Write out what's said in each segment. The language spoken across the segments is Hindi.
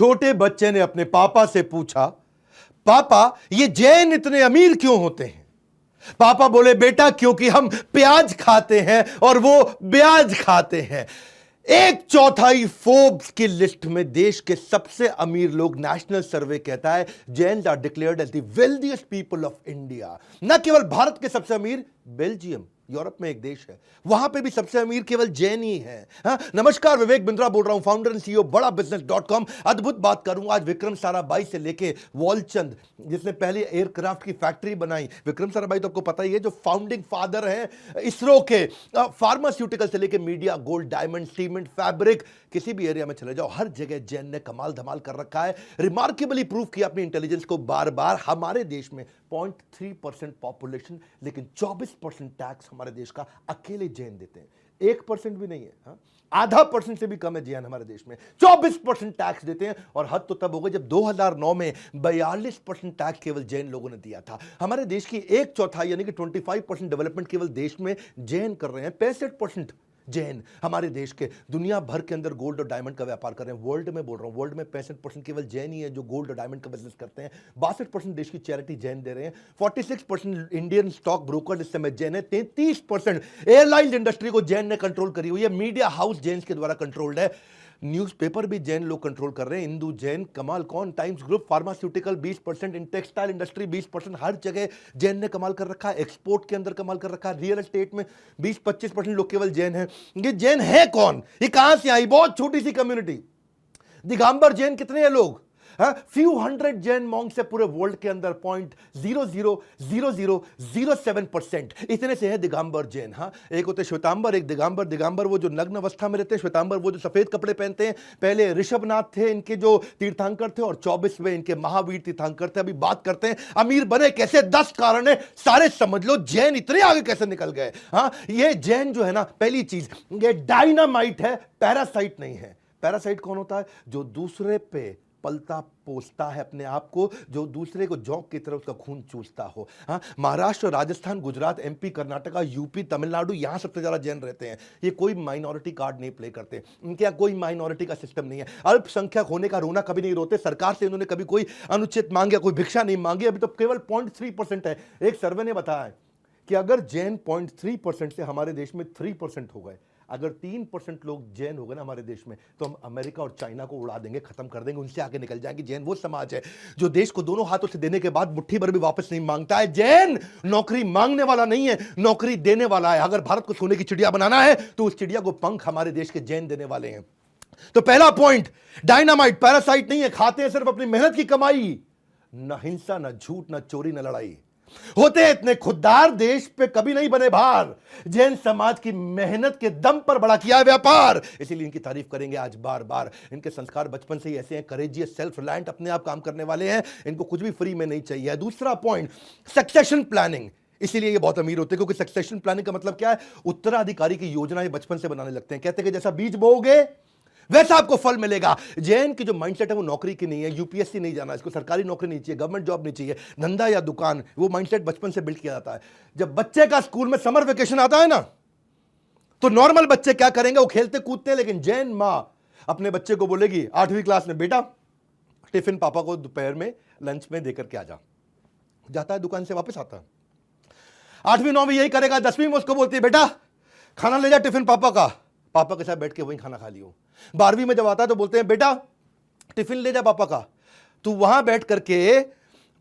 छोटे बच्चे ने अपने पापा से पूछा, पापा ये जैन इतने अमीर क्यों होते हैं? पापा बोले, बेटा क्योंकि हम प्याज खाते हैं और वो ब्याज खाते हैं। एक चौथाई फोर्ब्स की लिस्ट में देश के सबसे अमीर लोग, नेशनल सर्वे कहता है, Jains are declared as the wealthiest people of India. न केवल भारत के सबसे अमीर, बेल्जियम यूरोप में एक देश है, वहां पे भी सबसे अमीर केवल जैन ही है। नमस्कार, विवेक बिंद्रा बोल रहा हूं, फाउंडर एंड सीईओ बड़ा बिजनेस.com। अद्भुत बात करूंगा आज विक्रम साराभाई से लेके वॉलचंद, जिसने पहले एयरक्राफ्ट की फैक्ट्री बनाई। विक्रम साराभाई तो आपको पता ही है, जो फाउंडिंग फादर हैं इसरो के। फार्मास्यूटिकल से लेके media, gold, diamond, cement, fabric, किसी भी एरिया में चले जाओ, हर जगह जैन ने कमाल धमाल कर रखा है। रिमार्केबली प्रूव किया अपनी इंटेलिजेंस को बार बार। हमारे देश में 0.3% पॉपुलेशन, लेकिन 24% टैक्स हमारे देश का अकेले जैन देते हैं। 1% भी नहीं है, आधा % से भी कम है जैन हमारे देश में। 24% टैक्स देते हैं, और हद तो तब हो गई जब 2009 में 42% टैक्स केवल जैन लोगों ने दिया था। हमारे देश की एक चौथाई यानी कि 25% डेवलपमेंट केवल देश में जैन कर रहे हैं। 65% जैन हमारे देश के दुनिया भर के अंदर गोल्ड और डायमंड का व्यापार कर रहे हैं। वर्ल्ड में बोल रहा हूं, वर्ल्ड में 65% केवल जैन ही है जो गोल्ड और डायमंड का बिजनेस करते हैं। 62% देश की चैरिटी जैन दे रहे हैं। 46% इंडियन स्टॉक ब्रोकर इस समय जैन है। 33% एयरलाइन इंडस्ट्री को जैन ने कंट्रोल करी हुई है। मीडिया हाउस जैन के द्वारा कंट्रोल्ड है। न्यूज़पेपर भी जैन लोग कंट्रोल कर रहे हैं। हिंदू, जैन, कमाल कौन, times group, pharmaceutical 20%, in textile industry 20%, हर जगह जैन ने कमाल कर रखा है। एक्सपोर्ट के अंदर कमाल कर रखा है। रियल एस्टेट में 20-25% लोग केवल जैन हैं। ये जैन है कौन? ये कहां से आई? बहुत छोटी सी कम्युनिटी। दिगंबर जैन कितने हैं लोग? फ्यू हंड्रेड जैन मॉन्क्स है पूरे वर्ल्ड के अंदर। 0.000007% इतने से है दिगंबर जैन। एक होते श्वेतांबर, एक दिगंबर। दिगंबर वो जो नग्न अवस्था में रहते हैं, श्वेतांबर वो जो सफेद कपड़े पहनते हैं। पहले ऋषभनाथ थे इनके जो तीर्थंकर थे, और 24वें इनके महावीर तीर्थंकर थे। अभी बात करते हैं अमीर बने कैसे, 10 कारण है, सारे समझ लो। जैन इतने आगे कैसे निकल गए? ये जैन जो है ना, पहली चीज ये डायनामाइट है, पैरासाइट नहीं है। पैरासाइट कौन होता है? जो दूसरे पे पलता पोसता है अपने आप को, जो दूसरे को जौक की तरह उसका खून चूसता हो। महाराष्ट्र, राजस्थान, गुजरात, एमपी, कर्नाटका, यूपी, तमिलनाडु, यहां सबसे ज्यादा जैन रहते हैं। ये कोई माइनॉरिटी कार्ड नहीं प्ले करते, इनके यहाँ कोई माइनॉरिटी का सिस्टम नहीं है। अल्पसंख्यक होने का रोना कभी नहीं रोते। सरकार से इन्होंने कभी कोई अनुचित मांगे, कोई भिक्षा नहीं मांगी। अभी तो केवल 0.3% है। एक सर्वे ने बताया है कि अगर जैन 0.3% से हमारे देश में 3% हो गए, अगर 3% लोग जैन हो गए ना हमारे देश में, तो हम अमेरिका और चाइना को उड़ा देंगे, खत्म कर देंगे, उनसे आगे निकल जाएंगे। जैन वो समाज है जो देश को दोनों हाथों से देने के बाद मुट्ठी भर भी वापस नहीं मांगता है। जैन नौकरी मांगने वाला नहीं है, नौकरी देने वाला है। अगर भारत को सोने की चिड़िया बनाना है तो उस चिड़िया को पंख हमारे देश के जैन देने वाले हैं। तो पहला पॉइंट, डायनामाइट, पैरासाइट नहीं है। खाते हैं सिर्फ अपनी मेहनत की कमाई। न हिंसा, न झूठ, न चोरी, न लड़ाई। होते इतने खुददार, देश पे कभी नहीं बने भार। जैन समाज की मेहनत के दम पर बड़ा किया है व्यापार, इसीलिए इनकी तारीफ करेंगे आज बार बार। इनके संस्कार बचपन से ही ऐसे हैं, करेजियस, सेल्फ रिलायंट, अपने आप काम करने वाले हैं। इनको कुछ भी फ्री में नहीं चाहिए। दूसरा पॉइंट, सक्सेशन प्लानिंग। इसीलिए ये बहुत अमीर होते हैं, क्योंकि सक्सेशन प्लानिंग का मतलब क्या है? उत्तराधिकारी की योजना ये बचपन से बनाने लगते हैं। कहते हैं कि जैसा बीज बोओगे वैसा आपको फल मिलेगा। जैन की जो माइंडसेट है वो नौकरी की नहीं है। यूपीएससी नहीं जाना, इसको सरकारी नौकरी नहीं चाहिए, गवर्नमेंट जॉब नहीं चाहिए, धंधा या दुकान। वो माइंडसेट बचपन से बिल्ड किया जाता है। जब बच्चे का स्कूल में समर वेकेशन आता है ना, तो नॉर्मल बच्चे क्या करेंगे? वो खेलते कूदते हैं। लेकिन जैन मां अपने बच्चे को बोलेगी 8वीं क्लास में, बेटा टिफिन पापा को दोपहर में लंच में देकर के आ जा। जाता है, दुकान से वापस आता है। 8वीं 9वीं यही करेगा। 10वीं में उसको बोलती है, बेटा खाना ले जा टिफिन पापा का, पापा के साथ बैठ के वहीं खाना खा लियो। 12वीं में जब आता है तो बोलते हैं, बेटा टिफिन ले जा पापा का। तू वहां बैठ करके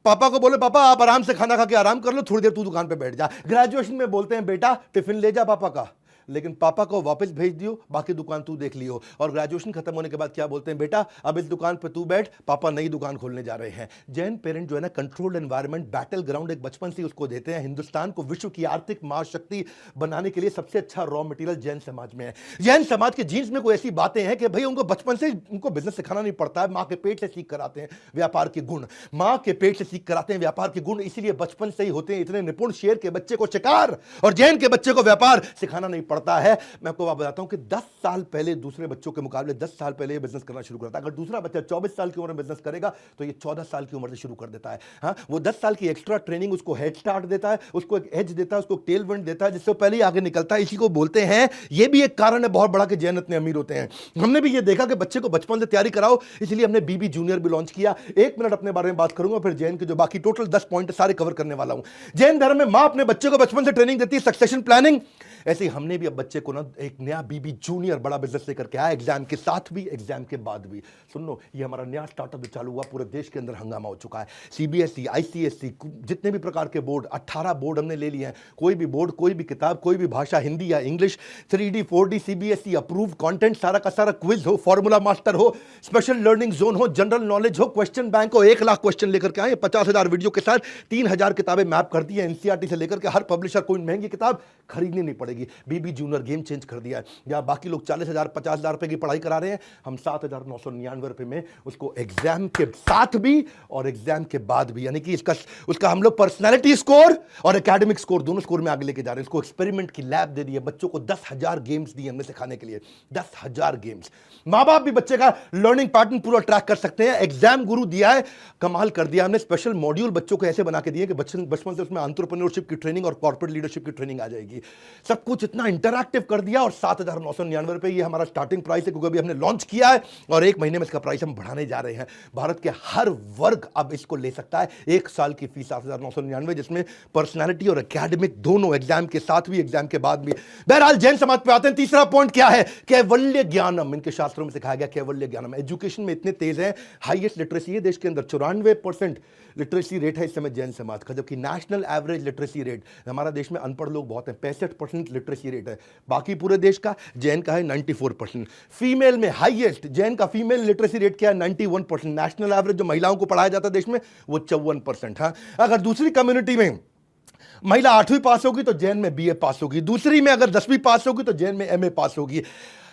पापा को बोले, पापा आप आराम से खाना खा के आराम कर लो, थोड़ी देर तू दुकान पे बैठ जा। ग्रेजुएशन में बोलते हैं, बेटा टिफिन ले जा पापा का, लेकिन पापा को वापस भेज दियो, बाकी दुकान तू देख लियो। और ग्रेजुएशन खत्म होने के बाद क्या बोलते हैं? बेटा अब इस दुकान पे तू बैठ, पापा नई दुकान खोलने जा रहे हैं। जैन पेरेंट जो है ना, कंट्रोल्ड एनवायरनमेंट, बैटल ग्राउंड एक बचपन से उसको देते हैं। हिंदुस्तान को विश्व की आर्थिक महाशक्ति बनाने के लिए सबसे अच्छा रॉ मटेरियल जैन समाज में है। जैन समाज के जीन्स में कोई ऐसी बातें हैं कि भाई उनको बचपन से उनको बिजनेस सिखाना नहीं पड़ता है। माँ के पेट से सीख कर आते हैं व्यापार के गुण, माँ के पेट से सीख कर आते हैं व्यापार के गुण, इसीलिए बचपन से ही होते हैं इतने निपुण। शेर के बच्चे को शिकार और जैन के बच्चे को व्यापार सिखाना नहीं पड़ता। पड़ता है। मैं आपको बात बताता हूं कि 10 साल पहले दूसरे बच्चों के मुकाबले 10 साल पहले ये बिजनेस करना शुरू करता है। अगर दूसरा बच्चा 24 साल की उम्र में बिजनेस करेगा तो ये 14 साल की उम्र से शुरू कर देता है। हाँ, वो 10 साल की एक्स्ट्रा ट्रेनिंग उसको हेड स्टार्ट देता है, उसको एक एज देता है, उसको टेल विंड देता है, जिससे पहले ही आगे निकलता है। इसी को बोलते हैं, ये भी एक कारण है बहुत बड़ा कि जैन इतने अमीर होते हैं। हमने भी ये देखा कि बच्चे को बचपन से तैयारी कराओ, इसलिए हमने बीबी जूनियर भी लॉन्च किया। 1 मिनट अपने बारे में बात करूंगा, फिर जैन के जो बाकी टोटल 10 पॉइंट सारे कवर करने वाला हूं। जैन धर्म में मां अपने बच्चे को बचपन से ट्रेनिंग देती है, सक्सेशन प्लानिंग। ऐसे ही हमने भी अब बच्चे को ना एक नया बीबी जूनियर बड़ा बिजनेस लेकर के आया, एग्जाम के साथ भी एग्जाम के बाद भी। सुन लो, ये हमारा नया स्टार्टअप भी चालू हुआ, पूरे देश के अंदर हंगामा हो चुका है। सीबीएसई, आईसीएसई, जितने भी प्रकार के बोर्ड, 18 बोर्ड हमने ले लिए हैं। कोई भी बोर्ड, कोई भी किताब, कोई भी भाषा, हिंदी या English, 3D 4D CBSE approve content, सारा का सारा क्विज हो, फॉर्मूला मास्टर हो, स्पेशल लर्निंग जोन हो, जनरल नॉलेज हो, क्वेश्चन बैंक हो, 1 लाख क्वेश्चन लेकर के आए, 50,000 वीडियो के साथ 3,000 किताबें मैप कर दी है। एनसीईआरटी से लेकर के हर पब्लिशर कोई महंगी किताब खरीदनी नहीं पड़ेगी। बीबी जूनियर गेम चेंज कर दिया है। जहां बाकी लोग 40,000 50,000 रुपए की पढ़ाई करा रहे हैं, हम 7,999 रुपए में उसको एग्जाम के साथ भी और एग्जाम के बाद भी, यानी कि उसका हम लोग पर्सनैलिटी स्कोर और एकेडमिक स्कोर दोनों स्कोर में आगे लेके जा रहे हैं। उसको एक्सपेरिमेंट की लैब दे दी है, बच्चों को 10,000 गेम्स दिए हमने सिखाने के लिए, 10,000 गेम्स। मां बाप भी बच्चे का लर्निंग पैटर्न पूरा ट्रैक कर सकते हैं। एग्जाम गुरु दिया है, कमाल कर दिया हमने। स्पेशल मॉड्यूल बच्चों को ऐसे बना के दिए कि बचपन से उसमें एंटरप्रेन्योरशिप की ट्रेनिंग और कॉर्पोरेट लीडरशिप की ट्रेनिंग आ जाएगी। सब कुछ इतना इंटरैक्टिव कर दिया। और 7,999 रुपए ये हमारा स्टार्टिंग प्राइस है, क्योंकि अभी हमने लॉन्च किया है और 1 महीने में इसका प्राइस हम बढ़ाने जा रहे हैं। भारत के हर वर्ग अब इसको ले सकता है। 1 साल की फीस 7,999, जिसमें पर्सनैलिटी और एकेडमिक दोनों, एग्जाम के साथ भी एग्जाम के बाद भी। बहरहाल जैन समाज पे आते हैं। तीसरा पॉइंट क्या है? कैवल्य ज्ञानम। इनके शास्त्रों में सिखाया गया कैवल्य ज्ञानम। एजुकेशन में इतने तेज है, हाईएस्ट लिटरेसी है देश के अंदर, 94% लिटरेसी रेट है इस समय जैन समाज का, जबकि नेशनल एवरेज लिटरेसी रेट, हमारा देश में अनपढ़ लोग बहुत हैं, 65% लिटरेसी रेट है। बाकी पूरे देश का, जैन का है 94%। फीमेल में हाईएस्ट, जैन का फीमेल लिटरेसी रेट क्या है? 91%। नेशनल एवरेज जो महिलाओं को पढ़ाया जाता है देश में, वो 54%। हाँ, अगर दूसरी कम्युनिटी में महिला 8वीं पास होगी तो जैन में बीए पास होगी, दूसरी में अगर 10वीं पास होगी तो जैन में एमए पास होगी।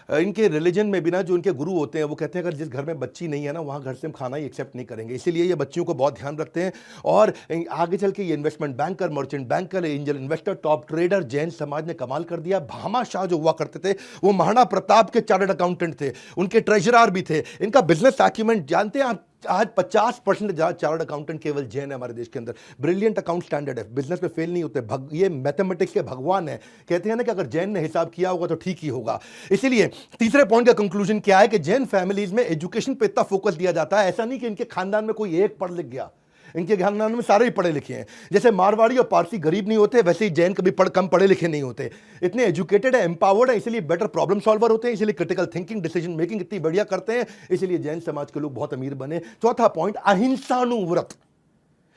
इनके रिलीजन में भी ना, जो इनके गुरु होते हैं वो कहते हैं अगर जिस घर में बच्ची नहीं है ना, वहाँ घर से हम खाना ही एक्सेप्ट नहीं करेंगे। इसीलिए ये बच्चियों को बहुत ध्यान रखते हैं। और आगे चल के ये investment banker, merchant banker, angel investor, top trader, Jain समाज ने कमाल कर दिया। भामा शाह जो हुआ करते थे, वो महाराणा प्रताप के चार्टर्ड अकाउंटेंट थे, उनके ट्रेजरर भी थे। इनका बिजनेस एक्यूमेंट जानते हैं आप? आज 50% चार्टर्ड अकाउंटेंट केवल जैन है हमारे देश के अंदर। ब्रिलियंट अकाउंट स्टैंडर्ड है, बिजनेस में फेल नहीं होते। ये मैथमेटिक्स के भगवान है। कहते हैं ना कि अगर जैन ने हिसाब किया होगा तो ठीक ही होगा। इसीलिए तीसरे पॉइंट का कंक्लूजन क्या है कि जैन फैमिलीज में एजुकेशन पे इतना फोकस दिया जाता है। ऐसा नहीं कि इनके खानदान में कोई एक पढ़ लिख गया, इनके खानदान में सारे ही पढ़े लिखे हैं। जैसे मारवाड़ी और पारसी गरीब नहीं होते, वैसे ही जैन कभी कम पढ़े लिखे नहीं होते। इतने एजुकेटेड है, एम्पावर्ड है, इसलिए बेटर प्रॉब्लम सॉल्वर होते हैं, इसलिए क्रिटिकल थिंकिंग, डिसीजन मेकिंग इतनी बढ़िया करते हैं, इसलिए जैन समाज के लोग बहुत अमीर बने। चौथा पॉइंट, अहिंसानुव्रत।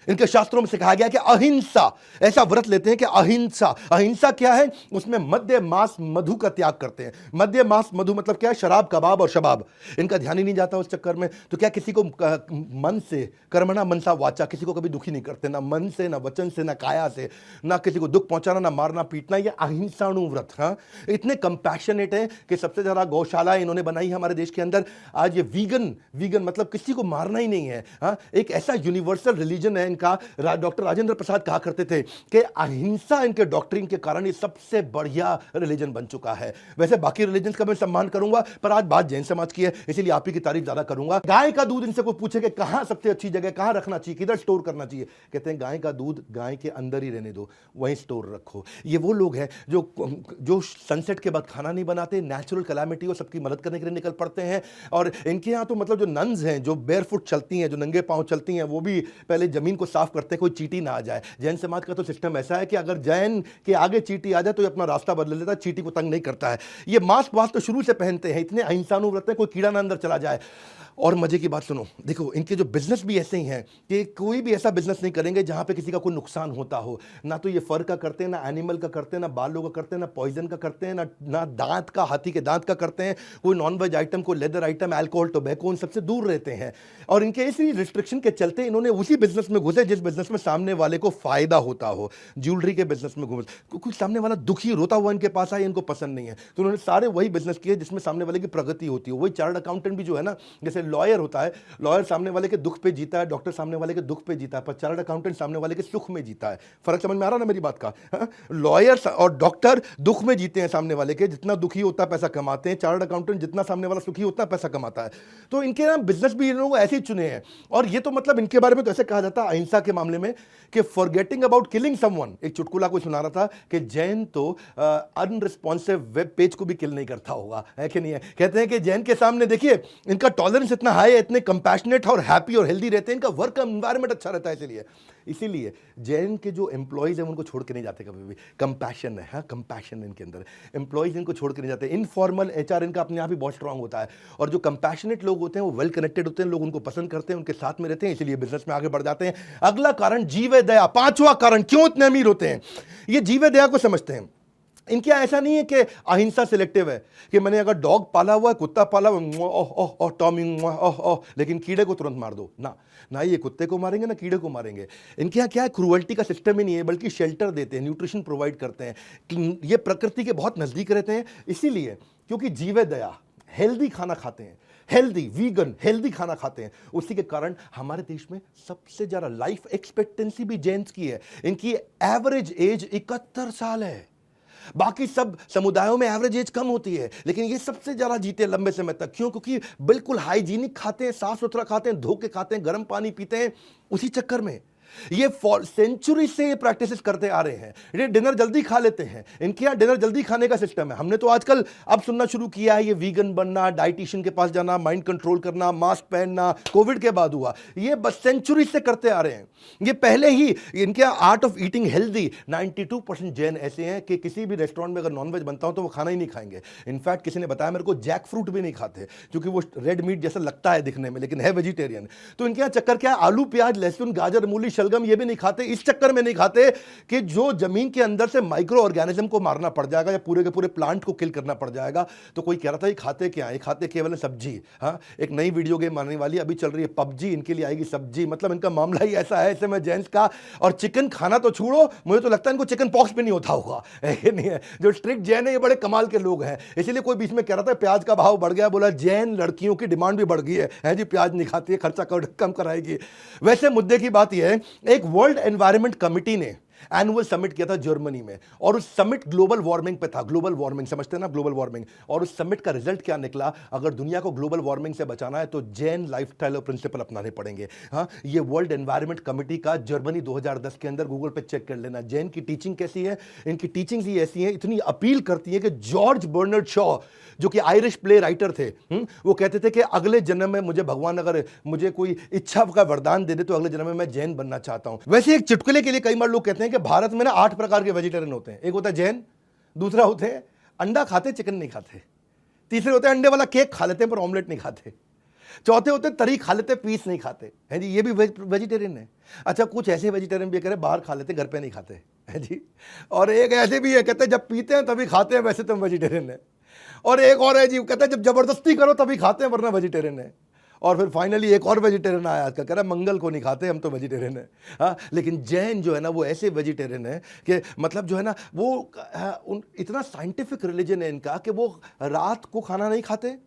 इनके शास्त्रों में सिखाया गया कि अहिंसा, ऐसा व्रत लेते हैं कि अहिंसा। अहिंसा क्या है? उसमें मद्य मांस मधु का त्याग करते हैं। मद्य मांस मधु मतलब क्या है? शराब, कबाब और शबाब। इनका ध्यान ही नहीं जाता उस चक्कर में। तो क्या किसी को मन से, कर्मणा मनसा वाचा, किसी को कभी दुखी नहीं करते, ना मन से, ना वचन से, ना काया से, ना किसी को दुख पहुंचाना, ना मारना पीटना। ये अहिंसानुव्रत। हाँ, इतने कंपैशनेट है कि सबसे ज्यादा गौशाला इन्होंने बनाई है हमारे देश के अंदर। आज ये वीगन मतलब किसी को मारना ही नहीं है। हाँ, एक ऐसा यूनिवर्सल रिलीजन है इनका। डॉक्टर राजेंद्र प्रसाद कहा करते थे कि अहिंसा इनके डॉक्ट्रिन के कारण ये सबसे बढ़िया रिलीजन बन चुका है। वैसे बाकी रिलीजन का मैं सम्मान करूंगा, पर आज बात जैन समाज की है, इसीलिए आप ही की तारीफ ज्यादा करूंगा। गाय का दूध इनसे कोई पूछे कि कहां सबसे अच्छी जगह, कहां रखना चाहिए, किधर स्टोर करना चाहिए, कहते हैं गाय का दूध गाय के अंदर ही रहने दो, वहीं स्टोर रखो। ये वो लोग हैं जो सनसेट के बाद खाना नहीं बनाते, नेचुरल कैलामिटी हो सबकी मदद करने के लिए निकल पड़ते हैं। और इनके यहाँ तो मतलब जो नन्स हैं, जो बेयरफुट चलती हैं, जो नंगे पांव चलती हैं, वो भी पहले जमीन को साफ करते हैं, कोई चींटी ना आ जाए। जैन समाज का तो सिस्टम ऐसा है कि अगर जैन के आगे चींटी आ जाए तो ये अपना रास्ता बदल लेता है, चींटी को तंग नहीं करता है। ये मास्क वास्क तो शुरू से पहनते हैं, इतने अहिंसानुव्रत हैं, कोई कीड़ा ना अंदर चला जाए। और मजे की बात सुनो, देखो इनके जो बिजनेस भी ऐसे ही हैं कि कोई भी ऐसा बिजनेस नहीं करेंगे जहां पे किसी का कोई नुकसान होता हो। ना तो ये फर का करते हैं, ना एनिमल का करते हैं, ना बालों का करते हैं, ना पॉइजन का करते हैं, ना दांत का, हाथी के दांत का करते हैं। कोई नॉनवेज आइटम, कोई लेदर आइटम, अल्कोहल, टोबैको, उन सबसे दूर रहते हैं। और इनके इसी रिस्ट्रिक्शन के चलते इन्होंने उसी बिजनेस में घुसे जिस बिजनेस में सामने वाले को फायदा होता हो। ज्वेलरी के बिजनेस में घुसे, कोई सामने वाला दुखी रोता हुआ इनके पास आए, इनको पसंद नहीं है, तो उन्होंने सारे वही बिजनेस किए जिसमें सामने वाले की प्रगति होती हो। वही चार्टर्ड अकाउंटेंट भी जो है ना, जैसे लॉयर होता है, लॉयर सामने वाले के दुख पे जीता है, डॉक्टर सामने वाले के दुख पे जीता है, पर चार्टर्ड अकाउंटेंट सामने वाले के सुख में जीता है। फर्क समझ में आ रहा ना मेरी बात का? लॉयर और डॉक्टर दुख में जीते हैं सामने वाले के, जितना दुखी होता है पैसा कमाते हैं। चार्टर्ड अकाउंटेंट जितना सामने वाला सुखी होता है पैसा कमाता है। तो इनके ना बिजनेस भी इन लोगों ऐसे ही चुने हैं। और ये तो मतलब इनके बारे में तो ऐसे कहा जाता है अहिंसा के मामले में कि फॉरगेटिंग अबाउट किलिंग समवन, एक चुटकुला कोई सुना रहा था कि जैन तो अनरिस्पॉन्सिव वेब पेज को भी किल नहीं करता होगा, है कि नहीं है? कहते हैं कि जैन के सामने देखिए इनका टॉलरेंस इतना हाई है, इतने कंपैशनेट और हैप्पी और हेल्दी रहते हैं, इनका वर्क एनवायरनमेंट अच्छा रहता है। इसीलिए जैन के जो एम्प्लॉइज हैं उनको छोड़ के नहीं जाते कभी भी। कंपैशन है, हाँ, कंपैशन इनके अंदर, एम्प्लॉइज इनको छोड़ के नहीं जाते। इनफॉर्मल एचआर इनका अपने आप ही बहुत स्ट्रांग होता है। और जो कंपैशनेट लोग होते हैं वो वेल कनेक्टेड होते हैं, लोग उनको पसंद करते हैं, उनके साथ में रहते हैं, इसलिए बिजनेस में आगे बढ़ जाते हैं। अगला कारण जीव दया। पांचवा कारण क्यों इतने अमीर होते हैं, ये जीव दया को समझते हैं। इनके ऐसा नहीं है कि अहिंसा सिलेक्टिव है कि मैंने अगर डॉग पाला हुआ है, कुत्ता पाला हुआ, टॉमी, लेकिन कीड़े को तुरंत मार दो ना, ना ये कुत्ते को मारेंगे ना कीड़े को मारेंगे। इनके यहाँ क्या है, क्रूअल्टी का सिस्टम ही नहीं है, बल्कि शेल्टर देते हैं, न्यूट्रिशन प्रोवाइड करते हैं, ये प्रकृति के बहुत नजदीक रहते हैं। इसीलिए क्योंकि जीव दया, हेल्दी खाना खाते हैं, हेल्दी वीगन हेल्दी खाना खाते हैं, उसी के कारण हमारे देश में सबसे ज्यादा लाइफ एक्सपेक्टेंसी भी जैन्स की है। इनकी एवरेज एज 71 साल है। बाकी सब समुदायों में एवरेज एज कम होती है, लेकिन ये सबसे ज्यादा जीते लंबे समय तक। क्यों? क्योंकि बिल्कुल हाइजीनिक खाते हैं, साफ सुथरा खाते हैं, धो के खाते हैं, गर्म पानी पीते हैं। उसी चक्कर में ये सेंचुरी से ये प्रैक्टिसेस करते आ रहे हैं। ये डिनर जल्दी खा लेते हैं, इनके यहाँ डिनर जल्दी खाने का सिस्टम है। हमने तो आजकल अब सुनना शुरू किया है ये वीगन बनना, डाइटिशियन के पास जाना, माइंड कंट्रोल करना, मास्क पहनना, कोविड के बाद हुआ। ये बस सेंचुरी से करते आ रहे हैं। ये पहले ही इनके art of eating healthy, 92% Jain ऐसे हैं कि किसी भी रेस्टोरेंट में अगर नॉनवेज बनता हो तो वो खाना ही नहीं खाएंगे। इनफैक्ट किसी ने बताया मेरे को जैक फ्रूट भी नहीं खाते, क्योंकि वो रेड मीट जैसा लगता है दिखने में, लेकिन है वेजिटेरियन। तो इनके यहाँ चक्कर क्या है, आलू प्याज लहसुन गाजर मूली शलगम ये भी नहीं खाते। इस चक्कर में नहीं खाते कि जो जमीन के अंदर से माइक्रो ऑर्गेनिज्म को मारना पड़ जाएगा या पूरे के पूरे प्लांट को किल करना पड़ जाएगा। तो कोई कह रहा था ये खाते क्या है, खाते केवल सब्जी। हाँ, एक नई वीडियो गेम आने वाली अभी चल रही है पबजी, इनके लिए आएगी सब्जी। मतलब इनका मामला ही ऐसा है ऐसे में जेंट्स का। और चिकन खाना तो छोड़ो, मुझे तो लगता है इनको चिकन पॉक्स भी नहीं होता होगा, है नहीं है? जो स्ट्रिक्ट जैन है ये बड़े कमाल के लोग हैं। इसीलिए कोई बीच में कह रहा था प्याज का भाव बढ़ गया, बोला जैन लड़कियों की डिमांड भी बढ़ गई है जी, प्याज नहीं खाती है, खर्चा कम कराएगी। वैसे मुद्दे की बात यह है, एक वर्ल्ड एनवायरनमेंट कमिटी ने एनुअल समिट किया था जर्मनी में, और उस समिट ग्लोबल वार्मिंग पे था। ग्लोबल वार्मिंग समझते हैं ना, ग्लोबल वार्मिंग। और उस समिट का रिजल्ट क्या निकला, अगर दुनिया को ग्लोबल वार्मिंग से बचाना है तो जैन लाइफस्टाइल और प्रिंसिपल अपनाने पड़ेंगे। हाँ, ये वर्ल्ड एनवायरनमेंट कमिटी का जर्मनी 2010 के अंदर गूगल पे चेक कर लेना। जैन की टीचिंग कैसी है, इनकी टीचिंग्स ही ऐसी हैं, इतनी अपील करती है कि जॉर्ज बर्नार्ड शॉ जो कि आयरिश प्ले राइटर थे, वो कहते थे कि अगले जन्म में मुझे भगवान अगर मुझे कोई इच्छा का वरदान दे दे तो अगले जन्म में मैं जैन बनना चाहता हूं। वैसे एक चुटकुले के लिए कई बार लोग कहते हैं कि भारत में ना 8 प्रकार के वेजिटेरियन होते हैं। एक होता है जैन, दूसरा होते हैं अंडा खाते चिकन नहीं खाते, तीसरे होते हैं अंडे वाला केक खा लेते हैं पर ऑमलेट नहीं खाते, चौथे होते तरी खा लेते पीस नहीं खाते, है जी, ये भी वेजिटेरियन है। अच्छा, कुछ ऐसे वेजिटेरियन भी कह रहे बाहर खा लेते घर पे नहीं खाते, है जी। और एक ऐसे भी है कहते जब पीते हैं तभी खाते हैं, वैसे तो वेजिटेरियन है। और एक और है जी, कहते हैं जब जबरदस्ती करो तभी खाते हैं वरना वेजिटेरियन है। और फिर फाइनली एक और वेजिटेरियन आया आजकल, कह रहा है मंगल को नहीं खाते हम तो वेजिटेरियन है। हाँ, लेकिन जैन जो है ना वो ऐसे वेजिटेरियन है कि मतलब जो है ना वो इतना साइंटिफिक रिलीजन है इनका कि वो रात को खाना नहीं खाते।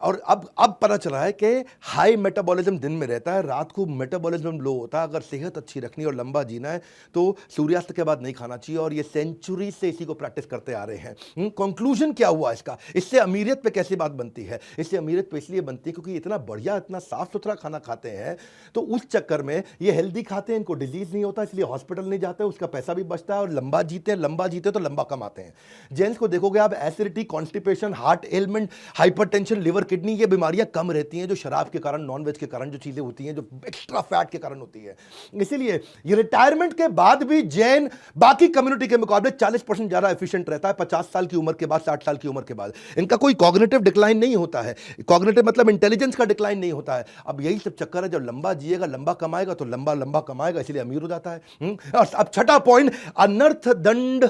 और अब पता चला है कि हाई मेटाबॉलिज्म दिन में रहता है, रात को मेटाबॉलिज्म लो होता है। अगर सेहत अच्छी रखनी और लंबा जीना है तो सूर्यास्त के बाद नहीं खाना चाहिए, और ये सेंचुरी से इसी को प्रैक्टिस करते आ रहे हैं। कंक्लूजन क्या हुआ इसका, इससे अमीरियत पे कैसी बात बनती है? इससे अमीरियत पे इसलिए बनती है क्योंकि इतना बढ़िया इतना साफ सुथरा खाना खाते हैं, तो उस चक्कर में ये हेल्दी खाते हैं, इनको डिजीज नहीं होता, इसलिए हॉस्पिटल नहीं जाते, उसका पैसा भी बचता है और लंबा जीते हैं। लंबा जीते तो लंबा कमाते हैं। जेंट्स को देखोगे आप, acidity, constipation, heart element, hypertension, liver kidney, ये बीमारियां कम रहती हैं जो शराब के कारण, नॉनवेज के कारण जो चीजें होती हैं, जो एक्स्ट्रा फैट के कारण होती है। इसीलिए ये रिटायरमेंट के बाद भी जैन बाकी कम्युनिटी के मुकाबले 40% ज्यादा एफिशिएंट रहता है 50 साल की उम्र के बाद, 60 साल की उम्र के बाद। इनका कोई कॉग्निटिव डिक्लाइन नहीं होता है, कॉग्निटिव मतलब इंटेलिजेंस का डिक्लाइन नहीं होता है। अब यही सब चक्कर है, जब लंबा जिएगा लंबा कमाएगा तो लंबा लंबा कमाएगा, इसलिए अमीर हो जाता है। अब छठा पॉइंट, अनर्थ दंड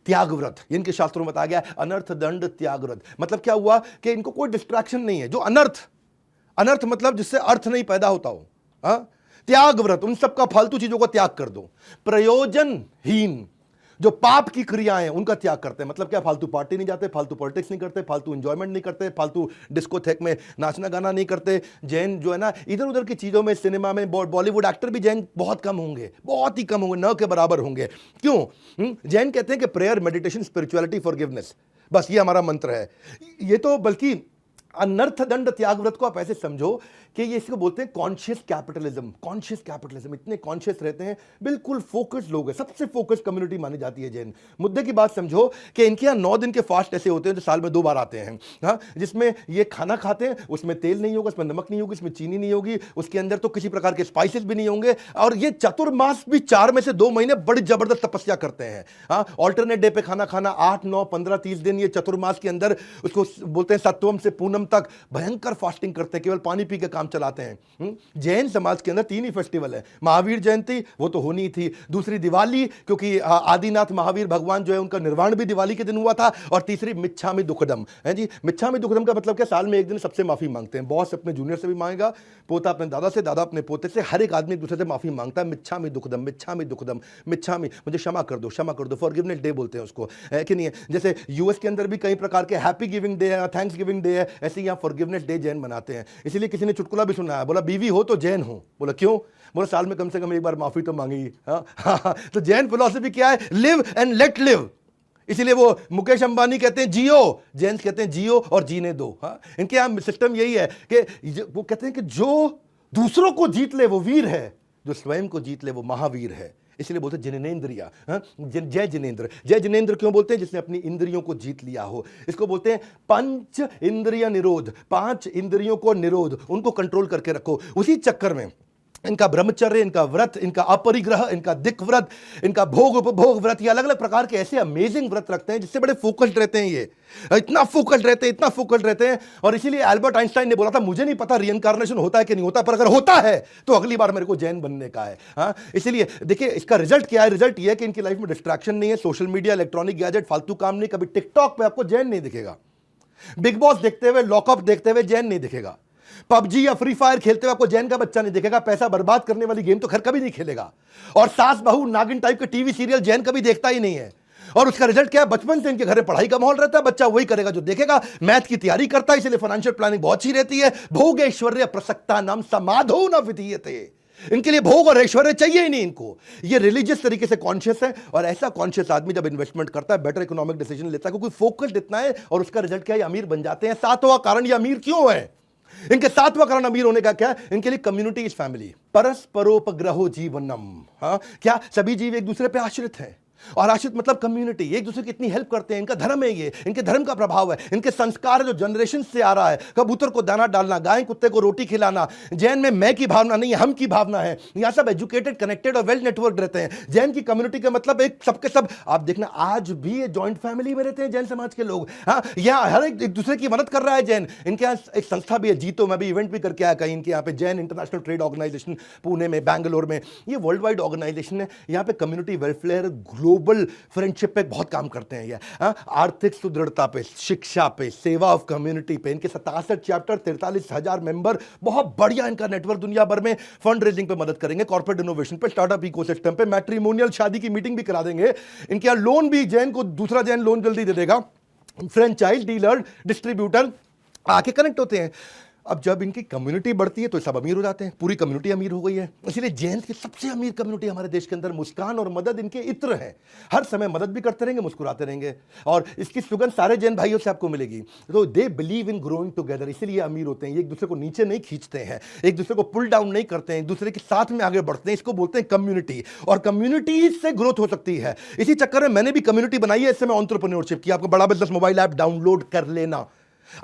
त्यागव्रत। इनके शास्त्रों में बताया गया अनर्थ दंड त्यागव्रत। मतलब क्या हुआ कि इनको कोई डिस्ट्रैक्शन नहीं है। जो अनर्थ मतलब जिससे अर्थ नहीं पैदा होता हो, त्यागव्रत, उन सब का फालतू चीजों का त्याग कर दो। प्रयोजनहीन जो पाप की क्रियाएं हैं उनका त्याग करते हैं। मतलब क्या, फालतू पार्टी नहीं जाते, फालतू पॉलिटिक्स नहीं करते, फालतू एंजॉयमेंट नहीं करते, फालतू डिस्कोथेक में नाचना गाना नहीं करते। जैन जो है ना, इधर उधर की चीजों में, सिनेमा में, बॉलीवुड एक्टर भी जैन बहुत कम होंगे, बहुत ही कम होंगे, न के बराबर होंगे। क्यों? जैन कहते हैं कि प्रेयर, मेडिटेशन, स्पिरिचुअलिटी, फॉरगिवनेस, बस ये हमारा मंत्र है। ये तो बल्कि अनर्थ दंड त्याग व्रत को आप ऐसे समझो कि ये इसको बोलते हैं कॉन्शियस कैपिटलिज्म। कॉन्शियस कैपिटलिज्म, इतने कॉन्शियस रहते हैं, बिल्कुल फोकस्ड लोग हैं, सबसे फोकस्ड कम्युनिटी मानी जाती है जैन। मुद्दे की बात समझो कि इनके यहाँ 9 दिन के फास्ट ऐसे होते हैं जो साल में 2 बार आते हैं, हाँ, जिसमें ये खाना खाते हैं, उसमें तेल नहीं होगा, उसमें नमक नहीं होगी, उसमें चीनी नहीं होगी, उसके अंदर तो किसी प्रकार के स्पाइसेस भी नहीं होंगे। और ये चतुर्मास भी 4 में से 2 महीने बड़ी जबरदस्त तपस्या करते हैं, हाँ। ऑल्टरनेट डे पे खाना खाना, 8, 9, 15, 30 दिन ये चतुर्मास के अंदर, उसको बोलते हैं सत्वम से पूनम तक भयंकर फास्टिंग करते हैं, केवल पानी पी के काम चलाते हैं। जैन समाज के अंदर 3 ही फेस्टिवल है। महावीर जयंती वो तो होनी थी, दूसरी दिवाली, क्योंकि आदिनाथ महावीर भगवान जो है उनका निर्वाण भी दिवाली के दिन हुआ था, और तीसरी मिच्छामि दुक्कडम है जी। मिच्छामि दुक्कडम का मतलब क्या, साल में एक दिन सबसे माफी मांगते हैं। बॉस अपने जूनियर से भी मांगेगा, पोता अपने दादा से, दादा अपने पोते से, हर एक आदमी एक दूसरे से माफी मांगता है। मिच्छामि दुक्कडम, मिच्छामि दुक्कडम, मिच्छामि, मुझे क्षमा कर दो, क्षमा कर दो, फॉरगिवनेस डे बोलते हैं उसको, है कि नहीं है। जैसे यूएस के अंदर भी कई प्रकार के हैप्पी गिविंग डे है, थैंक्स गिविंग डे है, ऐसे यहाँ फॉरगिवनेस डे जैन मनाते हैं। इसीलिए किसी ने चुटकुला भी सुना है, बोला बीवी हो तो जैन हो। बोला क्यों? बोला साल में कम से कम एक बार माफी तो मांगी। हाँ, तो जैन फिलॉसफी क्या है? Live and let live. इसीलिए वो मुकेश अंबानी कहते हैं जियो, जैन कहते हैं जियो और जीने दो। हाँ, इनके यहाँ सिस्टम यही है कि वो कहते हैं कि जो दूसरों को जीत ले वो वीर है, जो स्वयं को जीत ले वो महावीर है। इसलिए बोलते हैं जिनेंद्रिया, जय जिनेंद्र। जय जिनेंद्र क्यों बोलते हैं? जिसने अपनी इंद्रियों को जीत लिया हो। इसको बोलते हैं पंच इंद्रिय निरोध, 5 इंद्रियों को निरोध, उनको कंट्रोल करके रखो। उसी चक्कर में इनका ब्रह्मचर्य, इनका व्रत, इनका अपरिग्रह, इनका दिक व्रत, इनका भोग उपभोग व्रत, ये अलग अलग प्रकार के ऐसे अमेजिंग व्रत रखते हैं जिससे बड़े फोकस्ड रहते हैं। ये इतना फोकस्ड रहते हैं, इतना फोकस्ड रहते हैं। और इसीलिए एल्बर्ट आइंस्टाइन ने बोला था, मुझे नहीं पता रिइंकार्नेशन होता है कि नहीं होता, पर अगर होता है तो अगली बार मेरे को जैन बनने का है। हाँ, इसीलिए देखिए इसका रिजल्ट क्या है? रिजल्ट ये है कि इनकी लाइफ में डिस्ट्रैक्शन नहीं है, सोशल मीडिया, इलेक्ट्रॉनिक गैजेट, फालतू काम नहीं। कभी टिकटॉक पे आपको जैन नहीं दिखेगा, बिग बॉस देखते हुए, लॉकअप देखते हुए जैन नहीं दिखेगा, पबजी या फ्री फायर खेलते हुए आपको जैन का बच्चा नहीं दिखेगा, पैसा बर्बाद करने वाली गेम तो खैर कभी नहीं खेलेगा, और सास बहू नागिन टाइप के टीवी सीरियल जैन कभी देखता ही नहीं है। और उसका रिजल्ट क्या है? बचपन से इनके घर में पढ़ाई का माहौल रहता है, बच्चा वही करेगा जो देखेगा, मैथ की तैयारी करता है, इसलिए फाइनेंशियल प्लानिंग बहुत अच्छी रहती है। भोग ऐश्वर्य प्रसक्ता नाम समाधो न विधीयते, इनके लिए भोग और ऐश्वर्य चाहिए ही नहीं इनको। ये रिलीजियस तरीके से कॉन्शियस है, और ऐसा कॉन्शियस आदमी जब इन्वेस्टमेंट करता है बेटर इकोनॉमिक डिसीजन लेता है, क्योंकि फोकस्ड इतना है। और उसका रिजल्ट क्या है? अमीर बन जाते हैं। 7वां कारण, ये अमीर क्यों है? इनके 7वां कारण अमीर होने का क्या है? इनके लिए कम्युनिटी इज फैमिली, परस्परोपग्रहो जीवनम। हाँ, क्या सभी जीव एक दूसरे पे आश्रित हैं, और आश्रित मतलब कम्युनिटी, एक दूसरे की इतनी हेल्प करते हैं। इनका धर्म है, ये इनके धर्म का प्रभाव है, इनके संस्कार है जो जनरेशन से आ रहा है। कबूतर को दाना डालना, गाय कुत्ते को रोटी खिलाना। जैन में मैं की भावना नहीं, हम की भावना है। यहाँ सब एजुकेटेड, कनेक्टेड और वेल नेटवर्क रहते हैं। जैन की कम्युनिटी का मतलब एक सबके सब, आप देखना आज भी ये जॉइंट फैमिली में रहते हैं जैन समाज के लोग। हाँ, यहाँ हर एक दूसरे की मदद कर रहा है जैन। इनके यहाँ एक संस्था भी है जीतो, मैं भी इवेंट भी करके आया कहीं इनके यहाँ पे, Jain international trade organization, Pune में, बैंगलोर में। ये वर्ल्ड वाइड ऑर्गेनाइजेशन है। यहाँ पे कम्युनिटी वेलफेयर, ग्लोबल फ्रेंडशिप पे बहुत काम करते हैं ये। आर्थिक सुदृढ़ता पे, शिक्षा पे, सेवा ऑफ कम्युनिटी पे। इनके 67 चैप्टर, 43,000 मेंबर, बहुत बढ़िया इनका नेटवर्क। दुनिया भर में फंड रेजिंग पे मदद करेंगे, कॉर्पोरेट इनोवेशन पे, स्टार्टअप इकोसिस्टम पे, मैट्रिमोनियल शादी की मीटिंग भी करा देंगे। इनके यहाँ लोन भी, जैन को दूसरा जैन लोन जल्दी दे देगा। फ्रेंचाइज डीलर, डिस्ट्रीब्यूटर आके कनेक्ट होते हैं। अब जब इनकी कम्युनिटी बढ़ती है तो सब अमीर हो जाते हैं, पूरी कम्युनिटी अमीर हो गई है। इसलिए जैन की सबसे अमीर कम्युनिटी हमारे देश के अंदर। मुस्कान और मदद इनके इत्र है, हर समय मदद भी करते रहेंगे, मुस्कुराते रहेंगे, और इसकी सुगंध सारे जैन भाइयों से आपको मिलेगी। तो they believe in growing together, इसीलिए अमीर होते हैं। ये एक दूसरे को नीचे नहीं खींचते हैं, एक दूसरे को पुल डाउन नहीं करते हैं, एक दूसरे के साथ में आगे बढ़ते हैं। इसको बोलते हैं कम्युनिटी, और कम्युनिटी से ग्रोथ हो सकती है। इसी चक्कर में मैंने भी कम्युनिटी बनाई है, इससे मैं एंटरप्रेन्योरशिप की। आपको बड़ा बिजनेस मोबाइल ऐप डाउनलोड कर लेना,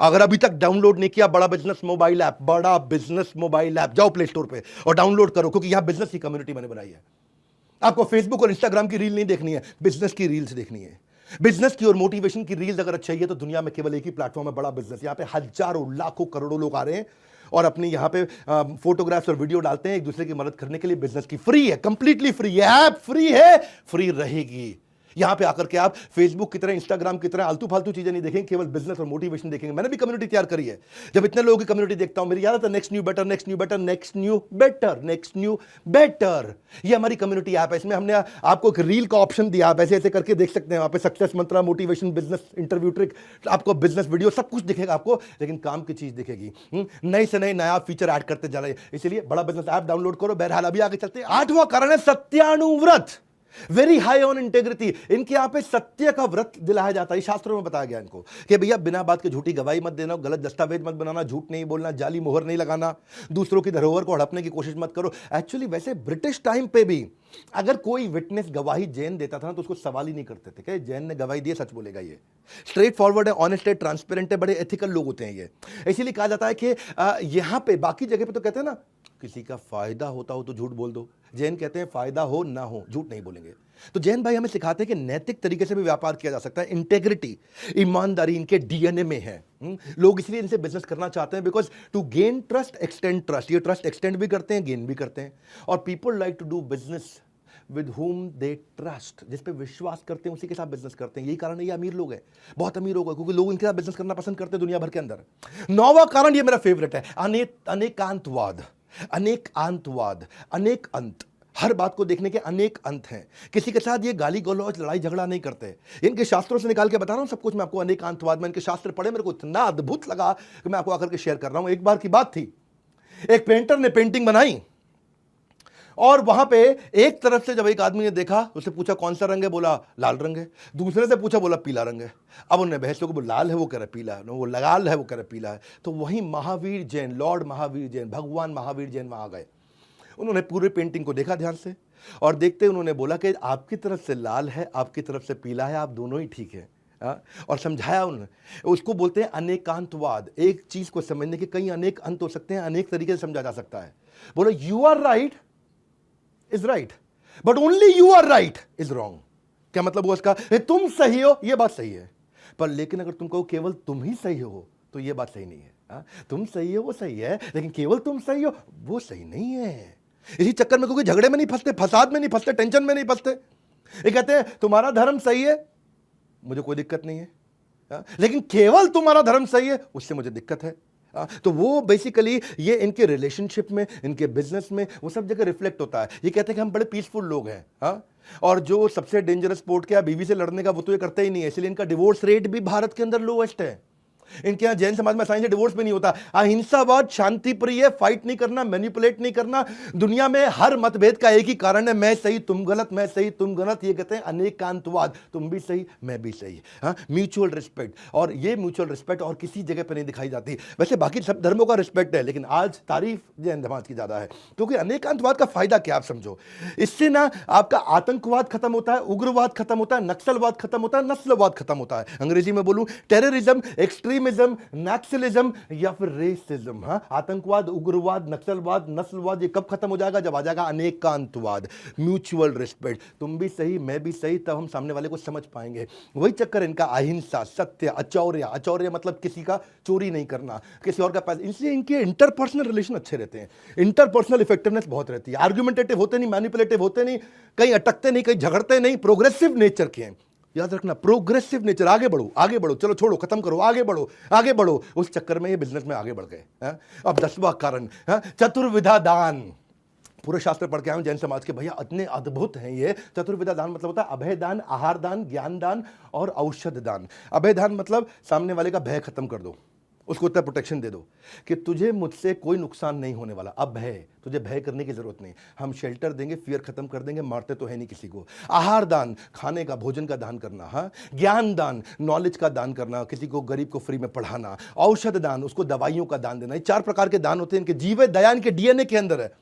अगर अभी तक डाउनलोड नहीं किया बड़ा बिजनेस मोबाइल ऐप, बड़ा बिजनेस मोबाइल ऐप, जाओ प्ले स्टोर पे और डाउनलोड करो, क्योंकि यहां बिजनेस की कम्युनिटी मैंने बनाई है। आपको फेसबुक और इंस्टाग्राम की रील नहीं देखनी है, बिजनेस की रील्स देखनी है। बिजनेस की और मोटिवेशन की रील्स अगर चाहिए तो दुनिया में केवल एक ही प्लेटफॉर्म है, बड़ा बिजनेस। यहां पे हजारों, लाखों, करोड़ों लोग आ रहे हैं और अपनी यहां पे फोटोग्राफ्स और वीडियो डालते हैं एक दूसरे की मदद करने के लिए। बिजनेस की फ्री है, कंप्लीटली फ्री है, ऐप फ्री है, फ्री रहेगी। यहां पे आकर के आप फेसबुक की तरह, इंस्टाग्राम की तरह आलतू फालतू चीजें नहीं देखेंगे, केवल बिजनेस और मोटिवेशन देखेंगे। मैंने भी कम्युनिटी तैयार करी है। जब इतने लोगों की कम्युनिटी देखता हूं, मेरी याद आता है next new better, next new better, next new better, next new better. ये हमारी कम्युनिटी ऐप है। इसमें हमने आपको एक रील का ऑप्शन दिया, आप ऐसे ऐसे करके देख सकते हैं। वहां पे सक्सेस मंत्रा, मोटिवेशन, बिजनेस इंटरव्यू ट्रिक, आपको बिजनेस वीडियो सब कुछ दिखेगा आपको, लेकिन काम की चीज दिखेगी। नए से नए नया फीचर ऐड करते जा रहे हैं। इसलिए बड़ा बिजनेस ऐप डाउनलोड करो। बहरहाल अभी आगे चलते हैं। 8वां कारण है सत्यानुव्रत, वेरी हाई ऑन इंटेग्रिटी। इनके यहां पे सत्य का व्रत दिलाया जाता है। शास्त्रों में बताया गया इनको कि भैया बिना बात के झूठी गवाही मत देना, गलत दस्तावेज मत बनाना, झूठ नहीं बोलना, जाली मोहर नहीं लगाना, दूसरों की धरोहर को हड़पने की कोशिश मत करो। एक्चुअली वैसे ब्रिटिश टाइम पे भी अगर कोई विटनेस गवाही जैन देता था ना, तो उसको सवाल ही नहीं करते थे कि जैन ने गवाही दी, सच बोलेगा। ये स्ट्रेट फॉरवर्ड है, ऑनेस्ट है, ट्रांसपेरेंट है, बड़े एथिकल लोग होते हैं ये। इसीलिए कहा जाता है कि यहां पे बाकी जगह पे तो कहते हैं ना, किसी का फायदा होता हो तो झूठ बोल दो। जैन कहते हैं फायदा हो ना हो झूठ नहीं बोलेंगे। तो जैन भाई हमें सिखाते हैं कि नैतिक तरीके से भी व्यापार किया जा सकता है। इंटेग्रिटी, ईमानदारी इनके डीएनए में है। लोग इसलिए इनसे बिजनेस करना चाहते हैं, because to gain trust, extend trust. ये ट्रस्ट एक्सटेंड भी करते हैं, गेन भी करते हैं। और people like to do business with whom they trust, जिस पे विश्वास करते हैं उसी के साथ बिजनेस करते हैं। यही कारण है ये अमीर लोग हैं, बहुत अमीर लोग हैं, क्योंकि लोग इनके साथ बिजनेस करना पसंद करते हैं दुनिया भर के अंदर। 9वां कारण, ये मेरा फेवरेट है, अनेकांतवाद। अनेकांतवाद, अनेक अंत। हर बात को देखने के अनेक अंत हैं। किसी के साथ ये गाली गलौज, लड़ाई झगड़ा नहीं करते। इनके शास्त्रों से निकाल के बता रहा हूं सब कुछ मैं आपको। अनेकांतवाद में इनके शास्त्र पढ़े, मेरे को इतना अद्भुत लगा कि मैं आपको आकर के शेयर कर रहा हूं। एक बार की बात थी, एक पेंटर ने पेंटिंग बनाई और वहां पे एक तरफ से जब एक आदमी ने देखा, उससे पूछा कौन सा रंग है, बोला लाल रंग है। दूसरे से पूछा, बोला पीला रंग है। अब उन्हें बहस को, लाल है वो कह रहा पीला है, वो लाल है वो कह रहा पीला है। तो वहीं महावीर जैन, लॉर्ड महावीर जैन, भगवान महावीर जैन वहां आ गए। उन्होंने पूरे पेंटिंग को देखा ध्यान से और देखते उन्होंने बोला कि आपकी तरफ से लाल है, आपकी तरफ से पीला है, आप दोनों ही ठीक है। और समझाया उन्होंने। उसको बोलते हैं अनेकांतवाद। एक चीज को समझने के कई अनेक अंत हो सकते हैं, अनेक तरीके से समझा जा सकता है। बोलो you are right is right, but only you are right is wrong. क्या मतलब हुआ इसका? तुम सही हो, यह बात सही है, पर लेकिन अगर तुम कहो केवल तुम ही सही हो, तो यह बात सही नहीं है। तुम सही हो वो सही है, लेकिन केवल तुम सही हो वो सही नहीं है। इसी चक्कर में क्योंकि झगड़े में नहीं फंसते, फसाद में नहीं फंसते, टेंशन में नहीं फंसते। ये कहते हैं तुम्हारा धर्म सही है, मुझे कोई दिक्कत नहीं है, लेकिन केवल तुम्हारा धर्म सही है, उससे मुझे दिक्कत है। तो वो बेसिकली ये इनके रिलेशनशिप में, इनके बिजनेस में, वो सब जगह रिफ्लेक्ट होता है। ये कहते हैं कि हम बड़े पीसफुल लोग हैं, और जो सबसे डेंजरस स्पोर्ट क्या, बीवी से लड़ने का, वो तो ये करते ही नहीं है। इसलिए इनका डिवोर्स रेट भी भारत के अंदर लोएस्ट है। इनके यहाँ जैन समाज में आसानी से डिवोर्स भी नहीं होता। अहिंसावाद, शांति प्रिय, फाइट नहीं करना, मैनिपुलेट नहीं करना। दुनिया में हर मतभेद का एक ही कारण है, मैं सही तुम गलत, मैं सही तुम गलत। ये कहते हैं अनेकांतवाद, तुम भी सही मैं भी सही। म्यूचुअल रिस्पेक्ट, और ये म्यूचुअल रिस्पेक्ट और किसी जगह पर नहीं दिखाई जाती। वैसे बाकी सब धर्मों का रिस्पेक्ट है, लेकिन आज तारीफ जैन समाज की ज्यादा है। क्योंकि अनेकांतवाद का फायदा क्या आप समझो, इससे ना आपका आतंकवाद खत्म होता है, उग्रवाद खत्म होता है, नक्सलवाद खत्म होता है, नस्लवाद खत्म होता है। अंग्रेजी में बोलूं, टेररिज्म, एक्सट्रीमिज्म, नक्सलिज्म या फिर रेसिज्म। आतंकवाद, उग्रवाद, नक्सलवाद, नस्लवाद, ये कब खत्म हो जाएगा? जब आ जाएगा अनेकांतवाद, म्यूचुअल रिस्पेक्ट। तुम भी सही मैं भी सही, तब हम सामने वाले को समझ पाएंगे। वही चक्कर इनका अहिंसा, सत्य, अचौर्य। अचौर्य मतलब किसी का चोरी नहीं करना, किसी और का पैसा। इसलिए इनके इंटरपर्सनल रिलेशन अच्छे रहते हैं, इंटरपर्सनल इफेक्टिवनेस बहुत रहती है। आर्गुमेंटेटिव होते नहीं, मैनिपुलेटिव होते नहीं, कहीं अटकते नहीं, कहीं झगड़ते नहीं, प्रोग्रेसिव नेचर के हैं। याद रखना, प्रोग्रेसिव नेचर। आगे बढ़ो आगे बढ़ो, चलो छोड़ो खत्म करो, आगे बढ़ो आगे बढ़ो। उस चक्कर में ये बिजनेस में आगे बढ़ गए। अब 10वां कारण, चतुर्विधा दान। पूरे शास्त्र पढ़ के आए जैन समाज के, भैया इतने अद्भुत हैं ये। चतुर्विधा दान मतलब होता है अभय दान, आहार दान, ज्ञान दान और औषध दान। अभय दान मतलब सामने वाले का भय खत्म कर दो, उसको इतना प्रोटेक्शन दे दो कि तुझे मुझसे कोई नुकसान नहीं होने वाला। अब भय, तुझे भय करने की जरूरत नहीं, हम शेल्टर देंगे, फियर खत्म कर देंगे, मारते तो है नहीं किसी को। आहार दान, खाने का, भोजन का दान करना। ज्ञान दान, नॉलेज का दान करना, किसी को गरीब को फ्री में पढ़ाना। औषध दान, उसको दवाइयों का दान देना। ये 4 प्रकार के दान होते हैं। इनके जीवे दया इनके डीएनए के अंदर है।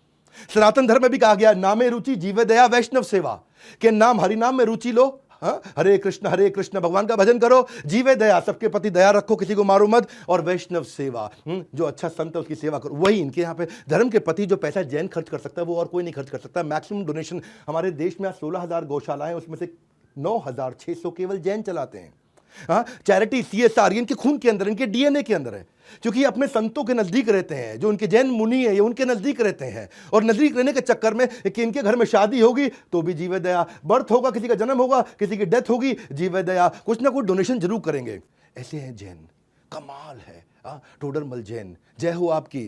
सनातन धर्म में भी कहा गया, नामे रुचि जीवे दया वैष्णव सेवा, के नाम हरिनाम में रुचि लो। हरे कृष्ण भगवान का भजन करो, जीवे दया, सबके प्रति दया रखो, किसी को मारो मत, और वैष्णव सेवा, जो अच्छा संत है उसकी सेवा करो। वही इनके यहाँ पे धर्म के प्रति जो पैसा जैन खर्च कर सकता है वो और कोई नहीं खर्च कर सकता। मैक्सिमम डोनेशन हमारे देश में 16,000 गौशालाएं, उसमें से 9,600 केवल जैन चलाते हैं। हाँ, चैरिटी, CSR, इनके खून के अंदर, इनके DNA के अंदर है, क्योंकि ये अपने संतों के नजदीक रहते हैं। जो उनके जैन मुनि है, ये उनके नजदीक रहते हैं, और नजदीक रहने के चक्कर में कि इनके घर में शादी होगी तो भी जीवे दया, बर्थ होगा, किसी का जन्म होगा, किसी की डेथ होगी, जीवे दया, कुछ ना कुछ डोनेशन जरूर करेंगे। ऐसे हैं जैन, कमाल है। टोडरमल जैन, जय हो आपकी।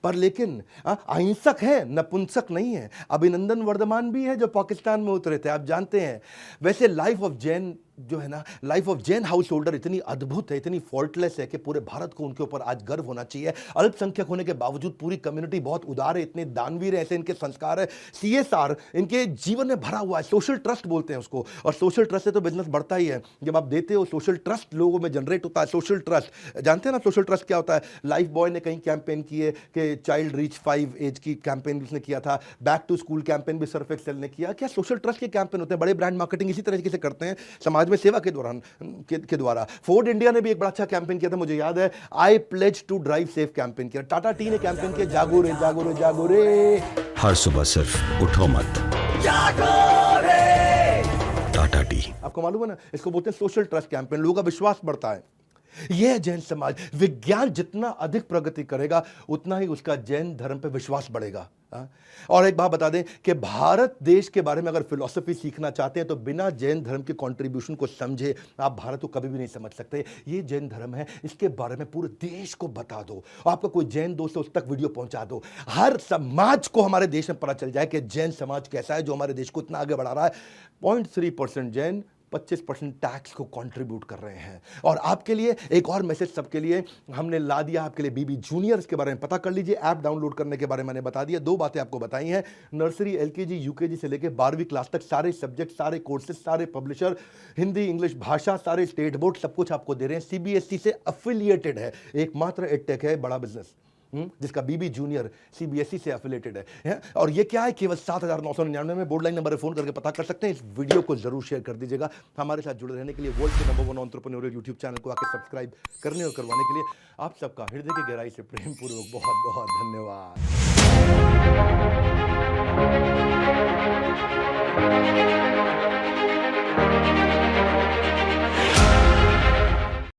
पर लेकिन अहिंसक है, नपुंसक नहीं है। अभिनंदन वर्धमान भी है जो पाकिस्तान में उतरे थे, आप जानते हैं। वैसे लाइफ ऑफ जैन जो है ना, life of Jain house holder इतनी अद्भुत है, इतनी फॉल्टलेस है कि पूरे भारत को उनके ऊपर आज गर्व होना चाहिए। अल्पसंख्यक होने के बावजूद पूरी कम्युनिटी बहुत उदार है, इतने दानवीर है, ऐसे इनके संस्कार है। CSR इनके जीवन में भरा हुआ है, सोशल ट्रस्ट बोलते हैं उसको, और सोशल ट्रस्ट से तो बिजनेस बढ़ता ही है। जब आप देते हो सोशल ट्रस्ट लोगों में जनरेट होता है। सोशल ट्रस्ट जानते हैं ना, सोशल ट्रस्ट क्या होता है? लाइफ बॉय ने कहीं कैंपेन किए कि चाइल्ड रीच 5 एज की कैंपेन उसने किया था, बैक टू स्कूल कैंपेन भी सर्फ एक्सेल ने किया। क्या सोशल ट्रस्ट के कैंपेन होते हैं? बड़े ब्रांड मार्केटिंग इसी तरीके से करते हैं समाज में सेवा के दौरान के द्वारा। फोर्ड इंडिया ने भी एक बड़ा अच्छा कैंपेन किया था, मुझे याद है, I pledge to drive safe campaign किया। टाटा टी ने कैंपेन किया, जागो रे जागो रे जागो रे। हर सुबह सिर्फ उठो मत, जागो रे। टाटा टी। आपको मालूम है ना, इसको बोलते हैं सोशल ट्रस्ट कैंपेन। लोगों का विश्वास बढ़ता है। यह जैन समाज, विज्ञान जितना अधिक प्रगति करेगा उतना ही उसका जैन धर्म पे विश्वास बढ़ेगा। और एक बात बता दें कि भारत देश के बारे में अगर फिलॉसफी सीखना चाहते हैं तो बिना जैन धर्म के कंट्रीब्यूशन को समझे आप भारत को कभी भी नहीं समझ सकते। ये जैन धर्म है, इसके बारे में पूरे देश को बता दो। आपका कोई जैन दोस्त है उस तक वीडियो पहुंचा दो। हर समाज को हमारे देश में पता चल जाए कि जैन समाज कैसा है, जो हमारे देश को इतना आगे बढ़ा रहा है। 0.3% जैन 25% टैक्स को कंट्रीब्यूट कर रहे हैं। और आपके लिए एक और मैसेज सबके लिए हमने ला दिया, आपके लिए बीबी जूनियर्स के बारे में पता कर लीजिए। ऐप डाउनलोड करने के बारे में मैंने बता दिया। 2 बातें आपको बताई हैं, नर्सरी, LKG, UKG से लेकर 12वीं क्लास तक सारे सब्जेक्ट, सारे कोर्सेज, सारे पब्लिशर, हिंदी, इंग्लिश, भाषा, सारे स्टेट बोर्ड, सब कुछ आपको दे रहे हैं। CBSE से एफिलिएटेड है, एकमात्र एडटेक है बड़ा बिजनेस जिसका बीबी जूनियर CBSE से एफिलिएटेड है। और ये क्या है, केवल 7,999 में बोर्ड लाइन नंबर पर फोन करके पता कर सकते हैं। इस वीडियो को जरूर शेयर कर दीजिएगा। हमारे साथ जुड़े रहने के लिए वर्ल्ड के नंबर 1 एंटरप्रेन्योरियल यूट्यूब चैनल को आके सब्सक्राइब करने और करवाने के लिए आप सबका हृदय की गहराई से प्रेम पूर्वक बहुत बहुत धन्यवाद।